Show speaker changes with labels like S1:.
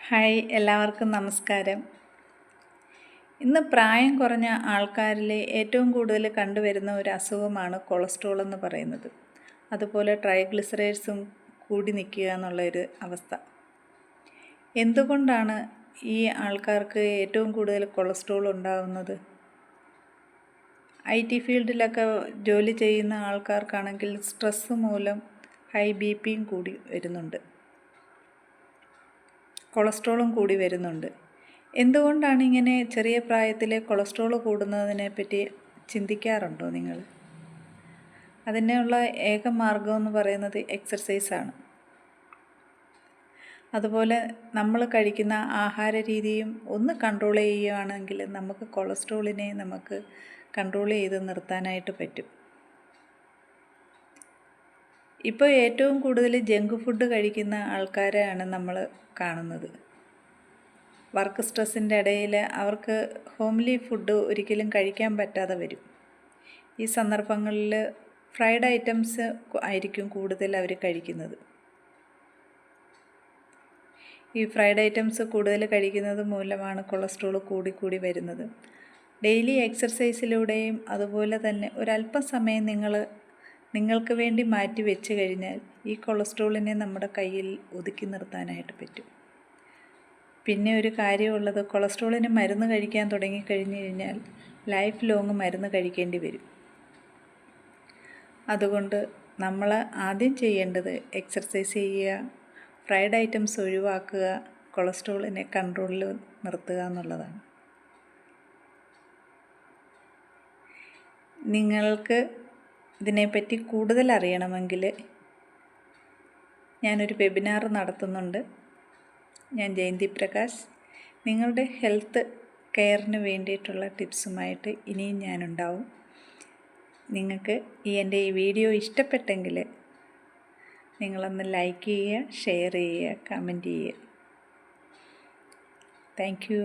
S1: Hi, എല്ലാവർക്കും നമസ്കാരം. ഇന്ന് പ്രായം കുറഞ്ഞ ആൾക്കാരിൽ ഏറ്റവും കൂടുതൽ കണ്ടുവരുന്ന ഒരു അസുഖമാണ് കൊളസ്ട്രോൾ എന്ന് പറയുന്നത്. അതുപോലെ ട്രൈഗ്ലിസറൈഡ്സും കൂടി നിൽക്കുക എന്നുള്ളൊരു അവസ്ഥ. എന്തുകൊണ്ടാണ് ഈ ആൾക്കാർക്ക് ഏറ്റവും കൂടുതൽ കൊളസ്ട്രോൾ ഉണ്ടാകുന്നത്? IT ഫീൽഡിലൊക്കെ ജോലി ചെയ്യുന്ന ആൾക്കാർക്കാണെങ്കിൽ സ്ട്രെസ്സ് മൂലം ഹൈ BP കൂടി വരുന്നുണ്ട്, കൊളസ്ട്രോളും കൂടി വരുന്നുണ്ട്. എന്തുകൊണ്ടാണ് ഇങ്ങനെ ചെറിയ പ്രായത്തിൽ കൊളസ്ട്രോൾ കൂടുന്നതിനെ പറ്റി ചിന്തിക്കാറുണ്ടോ നിങ്ങൾ? അതിനുള്ള ഏക മാർഗമെന്ന് പറയുന്നത് എക്സർസൈസാണ്. അതുപോലെ നമ്മൾ കഴിക്കുന്ന ആഹാര രീതിയും ഒന്ന് കൺട്രോൾ ചെയ്യുകയാണെങ്കിൽ നമുക്ക് കൊളസ്ട്രോളിനെ നമുക്ക് കൺട്രോൾ ചെയ്ത് നിർത്താനായിട്ട് പറ്റും. ഇപ്പോൾ ഏറ്റവും കൂടുതൽ ജങ്ക് ഫുഡ് കഴിക്കുന്ന ആൾക്കാരെയാണ് നമ്മൾ കാണുന്നത്. വർക്ക് സ്ട്രെസ്സിൻ്റെ ഇടയിൽ അവർക്ക് ഹോംലി ഫുഡ് ഒരിക്കലും കഴിക്കാൻ പറ്റാതെ വരും. ഈ സന്ദർഭങ്ങളിൽ ഫ്രൈഡ് ഐറ്റംസ് ആയിരിക്കും കൂടുതൽ അവർ കഴിക്കുന്നത്. ഈ ഫ്രൈഡ് ഐറ്റംസ് കൂടുതൽ കഴിക്കുന്നത് മൂലമാണ് കൊളസ്ട്രോൾ കൂടി വരുന്നത്. ഡെയിലി എക്സർസൈസിലൂടെയും അതുപോലെ തന്നെ ഒരല്പം സമയം നിങ്ങൾക്ക് വേണ്ടി മാറ്റി വെച്ച് കഴിഞ്ഞാൽ ഈ കൊളസ്ട്രോളിനെ നമ്മുടെ കയ്യിൽ ഒതുക്കി നിർത്താനായിട്ട് പറ്റും. പിന്നെ ഒരു കാര്യമുള്ളത്, കൊളസ്ട്രോളിന് മരുന്ന് കഴിക്കാൻ തുടങ്ങിക്കഴിഞ്ഞ് കഴിഞ്ഞാൽ ലൈഫ് ലോങ് മരുന്ന് കഴിക്കേണ്ടി വരും. അതുകൊണ്ട് നമ്മൾ ആദ്യം ചെയ്യേണ്ടത് എക്സർസൈസ് ചെയ്യുക, ഫ്രൈഡ് ഐറ്റംസ് ഒഴിവാക്കുക, കൊളസ്ട്രോളിനെ കൺട്രോളിൽ നിർത്തുക എന്നുള്ളതാണ്. നിങ്ങൾക്ക് ഇതിനെപ്പറ്റി കൂടുതൽ അറിയണമെങ്കിൽ ഞാനൊരു വെബിനാർ നടത്തുന്നുണ്ട്. ഞാൻ ജയന്തി പ്രകാശ്. നിങ്ങളുടെ ഹെൽത്ത് കെയറിന് വേണ്ടിയിട്ടുള്ള ടിപ്സുമായിട്ട് ഇനിയും ഞാനുണ്ടാവും. നിങ്ങൾക്ക് എൻ്റെ ഈ വീഡിയോ ഇഷ്ടപ്പെട്ടെങ്കിൽ നിങ്ങളൊന്ന് ലൈക്ക് ചെയ്യുക, ഷെയർ ചെയ്യുക, കമൻറ്റ് ചെയ്യുക. Thank you.